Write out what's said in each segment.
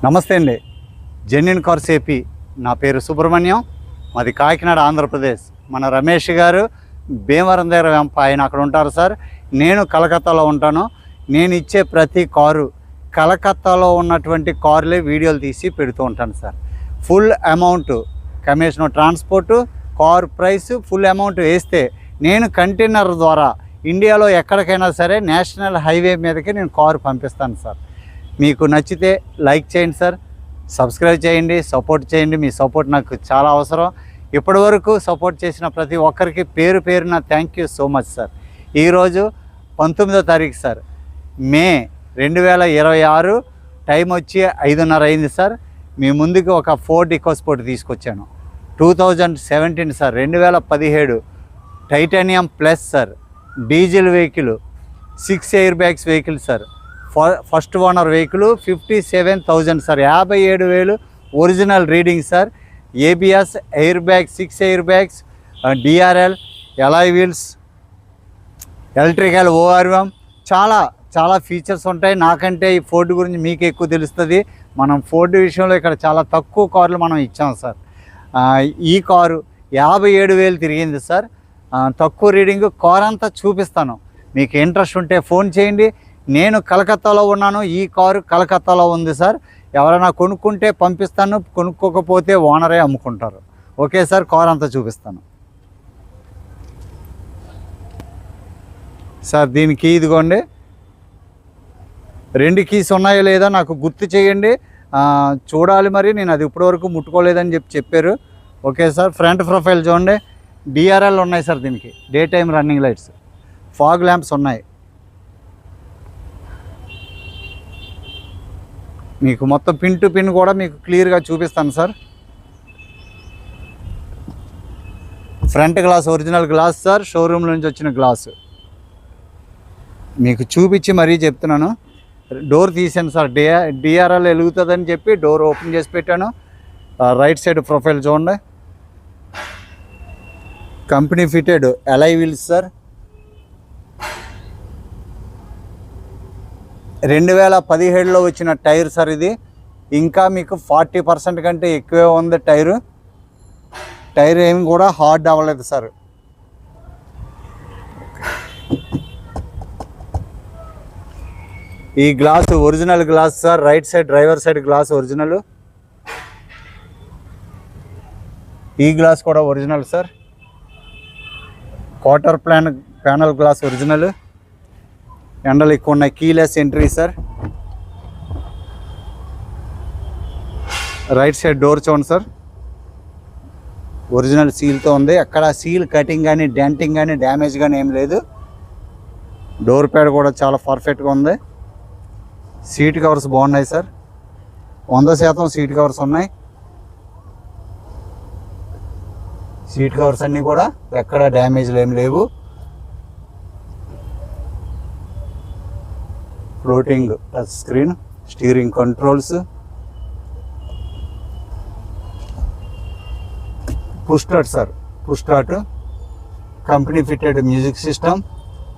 నమస్తే అండి. Genuine cars AP. నా పేరు సుబ్రహ్మణ్యం, మాది కాకినాడ, ఆంధ్రప్రదేశ్. మన రమేష్ గారు భీమవరం దగ్గర ఆయన అక్కడ ఉంటారు సార్. నేను కలకత్తాలో ఉంటాను. నేను ఇచ్చే ప్రతి కారు కలకత్తాలో ఉన్నటువంటి కార్లే వీడియోలు తీసి పెడుతూ ఉంటాను sir. Full amount commission, transport, car price full amount వేస్తే నేను కంటైనర్ ద్వారా ఇండియాలో ఎక్కడికైనా సరే నేషనల్ హైవే మీదకి నేను కారు పంపిస్తాను సార్. మీకు నచ్చితే లైక్ చేయండి సార్, సబ్స్క్రైబ్ చేయండి, సపోర్ట్ చేయండి. మీ సపోర్ట్ నాకు చాలా అవసరం. ఇప్పటి వరకు సపోర్ట్ చేసిన ప్రతి ఒక్కరికి పేరు పేరున thank you so much sir. ఈరోజు 19వ తారీఖు సార్, మే 2026. టైం వచ్చి 5:30 అయింది సార్. మీ ముందుకు ఒక ఫోర్డ్ ఈకోస్పోర్ట్ తీసుకొచ్చాను. 2017 sir, 2017 titanium plus sir, diesel vehicle, 6 air bags vehicle sir. First owner vehicle 57,000 sir, 57,000 original reading sir. ABS, air bag, 6 air bags, DRL, alloy wheels, electrical ORM, చాలా features ఉంటాయి. నాకంటే ఈ Ford గురించి మీకు ఎక్కువ తెలుస్తుంది. మనం ఫోర్డ్ విషయంలో ఇక్కడ చాలా తక్కువ కార్లు మనం ఇచ్చాం సార్. ఈ కారు 57,000 తిరిగింది సార్. తక్కువ రీడింగ్ కార్ అంతా చూపిస్తాను. మీకు ఇంట్రెస్ట్ ఉంటే ఫోన్ చేయండి. నేను కలకత్తాలో ఉన్నాను, ఈ కారు కలకత్తాలో ఉంది సార్. ఎవరైనా కొనుక్కుంటే పంపిస్తాను, కొనుక్కోకపోతే ఓనరే అమ్ముకుంటారు. ఓకే సార్, కార్ అంతా చూపిస్తాను సార్. దీనికి ఇదిగోండి, 2 కీస్ ఉన్నాయో లేదా నాకు గుర్తు చేయండి, చూడాలి. మరి నేను అది ఇప్పటివరకు ముట్టుకోలేదని చెప్పారు. Okay sir. ఫ్రంట్ ప్రొఫైల్ చూడండి, డిఆర్ఎల్ ఉన్నాయి సార్. దీనికి day time running lights, fog lamps ఉన్నాయి. మీకు మొత్తం పిన్ టు పిన్ కూడా మీకు క్లియర్గా చూపిస్తాను sir. Front glass original glass sir, showroom నుంచి వచ్చిన గ్లాసు మీకు చూపించి మరీ చెప్తున్నాను. డోర్ తీసాను సార్, డిఆర్ఎల్ వెలుగుతుందని చెప్పి డోర్ ఓపెన్ చేసి పెట్టాను. రైట్ సైడ్ ప్రొఫైల్ చూడండి, company fitted alloy wheels sir. 2017లో వచ్చిన టైర్ సార్ ఇది. ఇంకా మీకు 40% కంటే ఎక్కువే ఉంది టైర్ ఏమి కూడా హార్డ్ అవ్వలేదు సార్. ఈ glass original glass sir. Right side driver side glass original. ఈ గ్లాస్ కూడా original sir. Quarter panel glass original. ఎండలు ఎక్కువ ఉన్నాయి. Keyless entry sir. Right side door చూడండి సార్, ఒరిజినల్ సీల్తో ఉంది. ఎక్కడ సీల్ కటింగ్ కానీ డెంటింగ్ కానీ డ్యామేజ్ కానీ ఏం లేదు. డోర్ ప్యాడ్ కూడా చాలా పర్ఫెక్ట్గా ఉంది. సీట్ కవర్స్ బాగున్నాయి సార్, 100% సీట్ కవర్స్ ఉన్నాయి. సీట్ కవర్స్ అన్నీ కూడా ఎక్కడ డ్యామేజ్లు ఏం లేవు. Floating touch screen, steering controls, push start sir, push start, company fitted music system,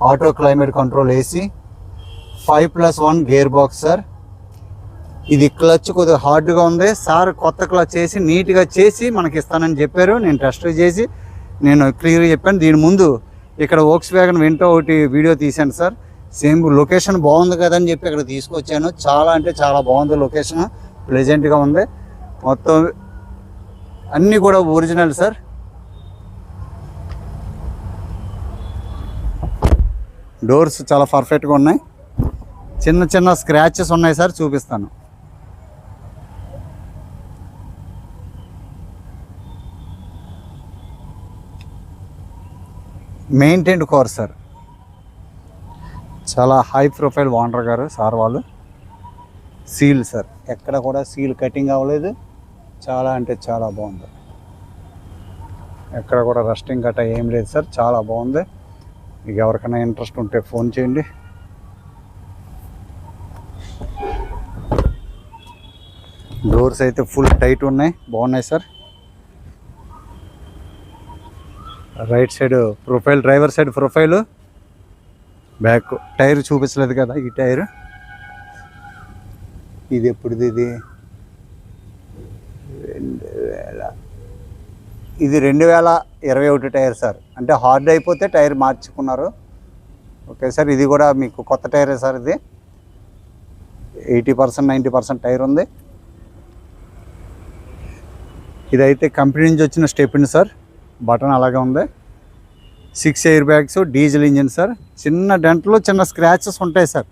auto climate control, AC, 5+1 gear box sir. ఇది క్లచ్ కొద్దిగా హార్డ్గా ఉంది సార్. కొత్త క్లచ్ చేసి నీట్గా చేసి మనకి ఇస్తానని చెప్పారు. నేను టెస్ట్ చేసి నేను క్లియర్గా చెప్పాను. దీని ముందు ఇక్కడ వోక్స్ వ్యాగన్ వింటో ఒకటి వీడియో తీశాను సార్. సేమ్ లొకేషన్ బాగుంది కదని చెప్పి ఇక్కడ తీసుకొచ్చాను. చాలా అంటే చాలా బాగుంది లొకేషన్, ప్లెజెంట్గా ఉంది. మొత్తం అన్నీ కూడా ఒరిజినల్ సార్. డోర్స్ చాలా పర్ఫెక్ట్గా ఉన్నాయి. చిన్న స్క్రాచెస్ ఉన్నాయి సార్, చూపిస్తాను. Maintained car sir. చాలా హై ప్రొఫైల్ ఓనర్ గారు సార్ వాళ్ళు. సీల్ సార్, ఎక్కడ కూడా సీల్ కటింగ్ అవ్వలేదు. చాలా అంటే చాలా బాగుంది. ఎక్కడ కూడా రస్టింగ్ గట్రా ఏం లేదు సార్. చాలా బాగుంది. మీకు ఎవరికైనా ఇంట్రెస్ట్ ఉంటే ఫోన్ చేయండి. డోర్స్ అయితే ఫుల్ టైట్ ఉన్నాయి, బాగున్నాయి sir. Right side profile, driver side profile, back tyre చూపించలేదు కదా. ఈ టైర్ ఇది ఎప్పుడుది? ఇది ఇది 2021 టైర్ సార్. అంటే హార్డ్ అయిపోతే టైర్ మార్చుకున్నారు. ఓకే సార్, ఇది కూడా మీకు కొత్త టైరే సార్. ఇది 80% 90% టైర్ ఉంది. ఇదైతే కంపెనీ నుంచి వచ్చిన స్టెప్ని సార్. బటన్ అలాగే ఉంది. 6 air bags, diesel engine sir. చిన్న డెంట్లో చిన్న స్క్రాచెస్ ఉంటాయి సార్.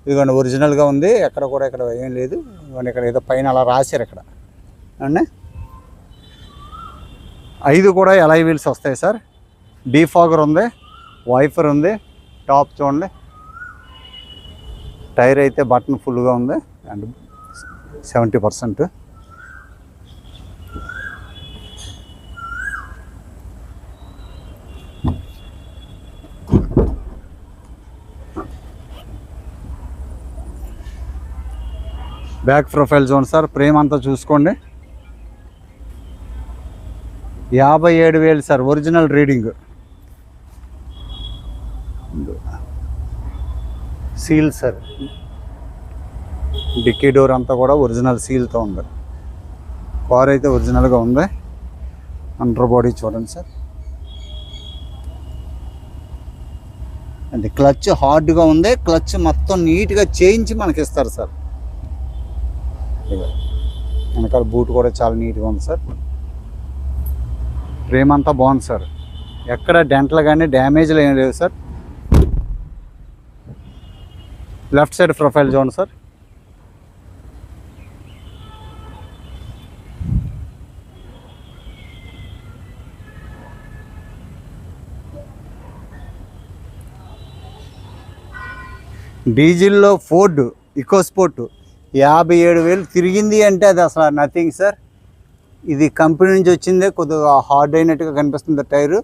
ఇదిగోండి ఒరిజినల్గా ఉంది. ఎక్కడ కూడా ఇక్కడ ఏం లేదు. ఇదిగోండి ఇక్కడ ఏదో పైన అలా రాశారు ఇక్కడ అండి. 5 కూడా ఎలాయ్ వీల్స్ వస్తాయి సార్. డీఫాగర్ ఉంది, వైఫర్ ఉంది. టాప్ చూడండి. టైర్ అయితే బటన్ ఫుల్గా ఉంది and 70%. Back profile zone sir. Frame అంతా చూసుకోండి. 57,000 sir original reading. Seal sir. Dicky door అంతా కూడా ఒరిజినల్ సీల్తో ఉంది. కార్ అయితే ఒరిజినల్గా ఉంది. అండర్ బాడీ చూడండి సార్. అది క్లచ్ హార్డ్గా ఉంది. క్లచ్ మొత్తం నీట్గా చేయించి మనకి ఇస్తారు సార్. వెనకాల బూట్ కూడా చాలా నీట్గా ఉంది సార్. ఫ్రేమ్ అంతా బాగుంది సార్. ఎక్కడ డెంట్లు కానీ డ్యామేజ్లు ఏం లేవు సార్. లెఫ్ట్ సైడ్ ప్రొఫైల్ చూడండి సార్. డీజిల్లో ఫోర్డ్ ఇకోస్పోర్ట్ 57,000 తిరిగింది అంటే అది అసలు నథింగ్ సార్. ఇది కంపెనీ నుంచి వచ్చిందే. కొద్దిగా హార్డ్ అయినట్టుగా కనిపిస్తుంది టైరు.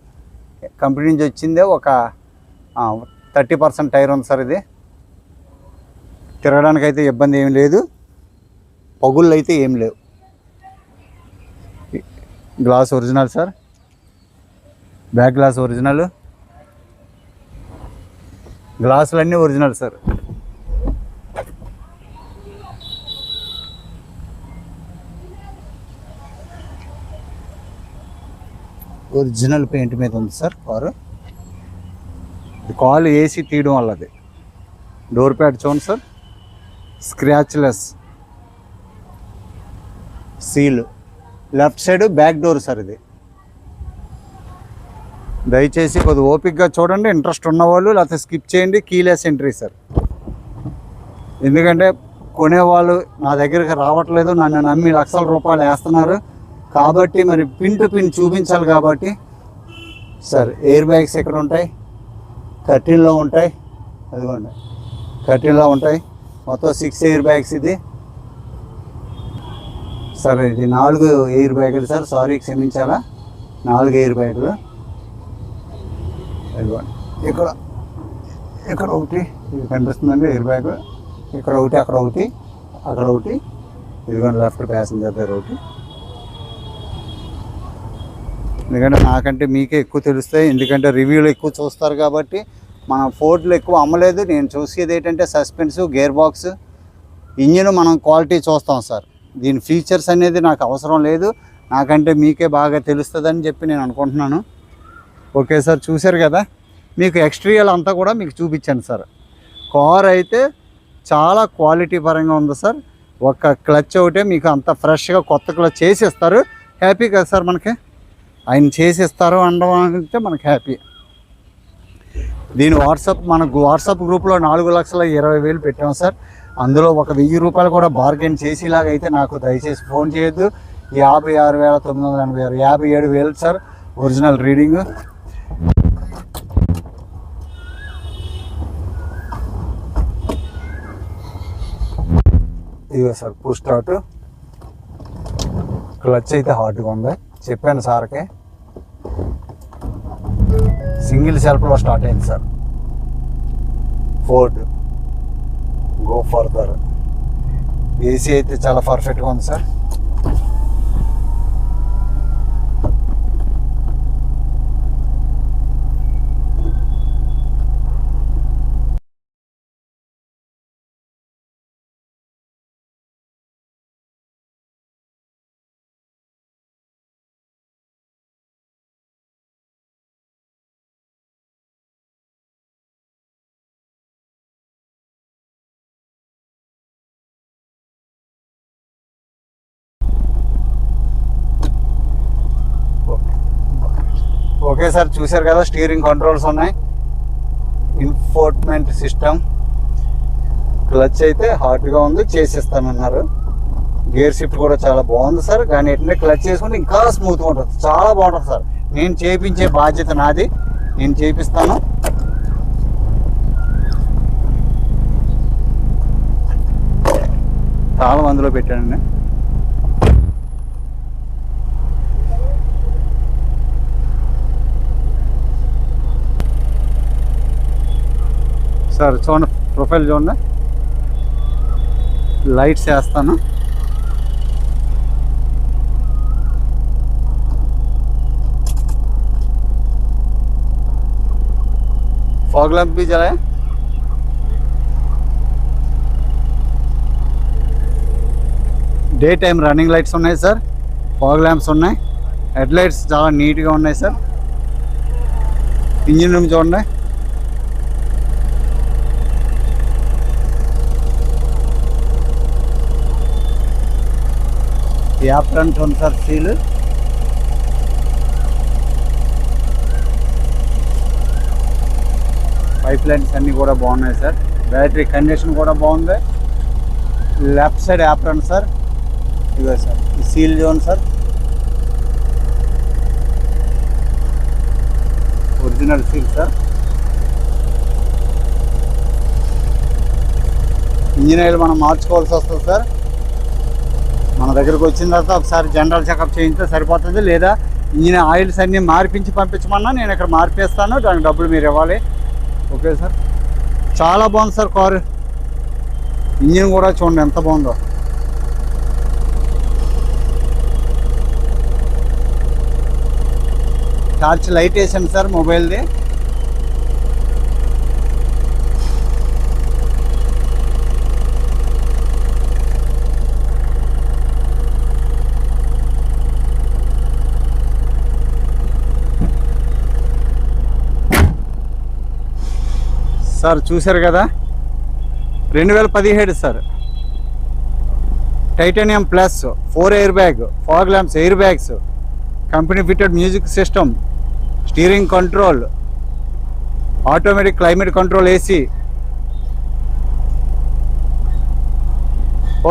కంపెనీ నుంచి వచ్చిందే. ఒక 30% టైర్ ఉంది సార్. ఇది తిరగడానికి అయితే ఇబ్బంది ఏమి లేదు. పగుళ్ళు అయితే ఏం లేవు. Glass original sir. Back glass original. గ్లాసులన్నీ ఒరిజినల్ సార్. ఒరిజినల్ పెయింట్ మీద ఉంది సార్ కారు. కాలు ఏసీ తీయడం వల్లది. డోర్ ప్యాడ్ చూడండి sir. Scratchless seal. Left side back door sir. ఇది దయచేసి కొద్దిగా ఓపిక్గా చూడండి. ఇంట్రెస్ట్ ఉన్నవాళ్ళు లేకపోతే స్కిప్ చేయండి. Keyless entry sir. ఎందుకంటే కొనేవాళ్ళు నా దగ్గరికి రావట్లేదు, నన్ను నమ్మి లక్షల రూపాయలు వేస్తున్నారు కాబట్టి మరి పిన్ టు పిన్ చూపించాలి కాబట్టి సార్. ఎయిర్ బ్యాగ్స్ ఎక్కడ ఉంటాయి? కర్టీన్లో ఉంటాయి. అదిగోండి కర్టీన్లో ఉంటాయి. మొత్తం 6 ఎయిర్ బ్యాగ్స్ ఇది సార్. ఇది 4 ఎయిర్ బ్యాగులు సార్. సారీ క్షమించాలా. 4 ఎయిర్ బ్యాగులు. అదిగోండి ఇక్కడ ఇక్కడ ఒకటి ఇది కనిపిస్తుందండి ఎయిర్ బ్యాగ్. ఇక్కడ ఒకటి, అక్కడ ఒకటి, అక్కడ ఒకటి. ఇదిగోండి లెఫ్ట్ ప్యాసింజర్ దగ్గర ఒకటి. ఎందుకంటే నాకంటే మీకే ఎక్కువ తెలుస్తాయి. ఎందుకంటే రివ్యూలు ఎక్కువ చూస్తారు కాబట్టి. మనం ఫోర్డ్లో ఎక్కువ అమ్మలేదు. నేను చూసేది ఏంటంటే సస్పెన్స్, గేర్ బాక్స్, ఇంజిన్ మనం క్వాలిటీ చూస్తాం సార్. దీని ఫీచర్స్ అనేది నాకు అవసరం లేదు. నాకంటే మీకే బాగా తెలుస్తుందని చెప్పి నేను అనుకుంటున్నాను. ఓకే సార్, చూశారు కదా. మీకు ఎక్స్టీరియర్ అంతా కూడా మీకు చూపించాను సార్. కార్ అయితే చాలా క్వాలిటీ పరంగా ఉంది సార్. ఒక క్లచ్ ఒకటే మీకు అంత ఫ్రెష్గా కొత్త క్లచ్ చేసి ఇస్తారు. హ్యాపీ కదా సార్. మనకి ఆయన చేసి ఇస్తారు అనడం అంటే మనకి హ్యాపీ. దీని మనకు వాట్సాప్ గ్రూప్లో 4,20,000 పెట్టాం సార్. అందులో ఒక 1,000 రూపాయలు కూడా బార్గెన్ చేసేలాగా అయితే నాకు దయచేసి ఫోన్ చేయొద్దు. 56,986, 57,000 సార్ ఒరిజినల్ రీడింగ్. ఇదిగో సార్ పుష్ స్టార్ట్. క్లచ్ అయితే హార్డ్గా ఉంది. చెప్పాను సార్కి. సింగిల్ సెల్ఫ్లో స్టార్ట్ అయింది sir. Ford go further. AC అయితే చాలా పర్ఫెక్ట్గా ఉంది సార్. ఓకే సార్, చూశారు కదా స్టీరింగ్ కంట్రోల్స్ ఉన్నాయి, ఇన్ఫోర్ట్మెంట్ సిస్టమ్, క్లచ్ అయితే హార్డ్గా ఉంది, చేసిస్తానన్నారు. గేర్ షిఫ్ట్ కూడా చాలా బాగుంది సార్. కానీ ఏంటంటే క్లచ్ చేసుకుంటే ఇంకా స్మూత్గా ఉంటుంది, చాలా బాగుంటుంది సార్. నేను చేయించే బాధ్యత నాది, నేను చేపిస్తాను. తాళం అందులో పెట్టానండి. సార్ చూడండి, ప్రొఫైల్ చూడండి, లైట్స్ వేస్తాను. फॉग लैंप भी जला है। డే టైం రన్నింగ్ లైట్స్ ఉన్నాయి సార్, ఫాగ్ ల్యాంప్స్ ఉన్నాయి, హెడ్ లైట్స్ చాలా నీట్గా ఉన్నాయి సార్. ఇంజిన్ రూమ్ చూడండి, యాప్రన్ ఉంది సార్, సీల్. పైప్ లైన్స్ అన్నీ కూడా బాగున్నాయి సార్. బ్యాటరీ కండిషన్ కూడా బాగుంది. లెఫ్ట్ సైడ్ యాప్రన్ సార్, ఇదే సార్ ఈ seal zone sir, original seal sir. Engine oil మనం మార్చుకోవాల్సి వస్తుంది సార్. మన దగ్గరకు వచ్చిన తర్వాత ఒకసారి జనరల్ చెకప్ చేయించితే సరిపోతుంది, లేదా ఇంజిన్ ఆయిల్స్ అన్నీ మార్పించి పంపించమన్నా నేను ఇక్కడ మార్పిస్తాను, దానికి డబ్బులు మీరు ఇవ్వాలి. ఓకే సార్, చాలా బాగుంది సార్ కారు. ఇంజిన్ కూడా చూడండి ఎంత బాగుందో. టార్చ్ లైట్ వేసాను సార్ మొబైల్ది. సార్ చూశారు కదా, 2017 sir. Titanium plus, 4 air bag, fog lamps, air bags, company fitted music system, steering control, automatic climate control, AC.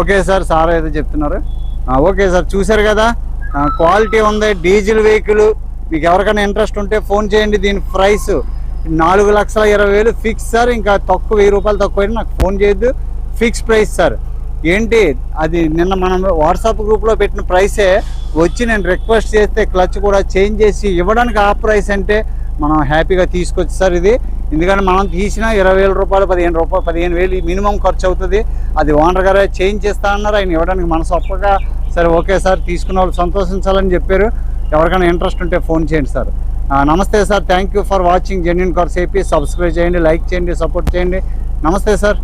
Okay sir, sir ఏదో చెప్తున్నారు. ఓకే సార్, చూశారు కదా, క్వాలిటీ ఉంది, డీజిల్ వెహికల్. మీకు ఎవరికైనా ఇంట్రెస్ట్ ఉంటే ఫోన్ చేయండి. దీని ప్రైస్ 4,20,000 ఫిక్స్ సార్. ఇంకా తక్కువ 1000 రూపాయలు తక్కువ నాకు ఫోన్ చేయొద్దు, ఫిక్స్ ప్రైస్ సార్. ఏంటి అది నిన్న మనం వాట్సాప్ గ్రూప్లో పెట్టిన ప్రైసే వచ్చి నేను రిక్వెస్ట్ చేస్తే క్లచ్ కూడా చేంజ్ చేసి ఇవ్వడానికి ఆ ప్రైస్ అంటే మనం హ్యాపీగా తీసుకొచ్చి సార్ ఇది. ఎందుకంటే మనం తీసిన 20,000 రూపాయలు, 15,000 మినిమం ఖర్చు అవుతుంది. అది ఓనర్ గారే చేంజ్ చేస్తా అన్నారు, ఆయన ఇవ్వడానికి మనసు ఒప్పగా సరే ఓకే సార్ తీసుకున్న వాళ్ళు సంతోషించాలని చెప్పారు. ఎవరికైనా ఇంట్రెస్ట్ ఉంటే ఫోన్ చేయండి సార్. నమస్తే sir, thank you for watching genuine cars AP. Subscribe చేయండి, లైక్ చేయండి, సపోర్ట్ చేయండి. నమస్తే సార్.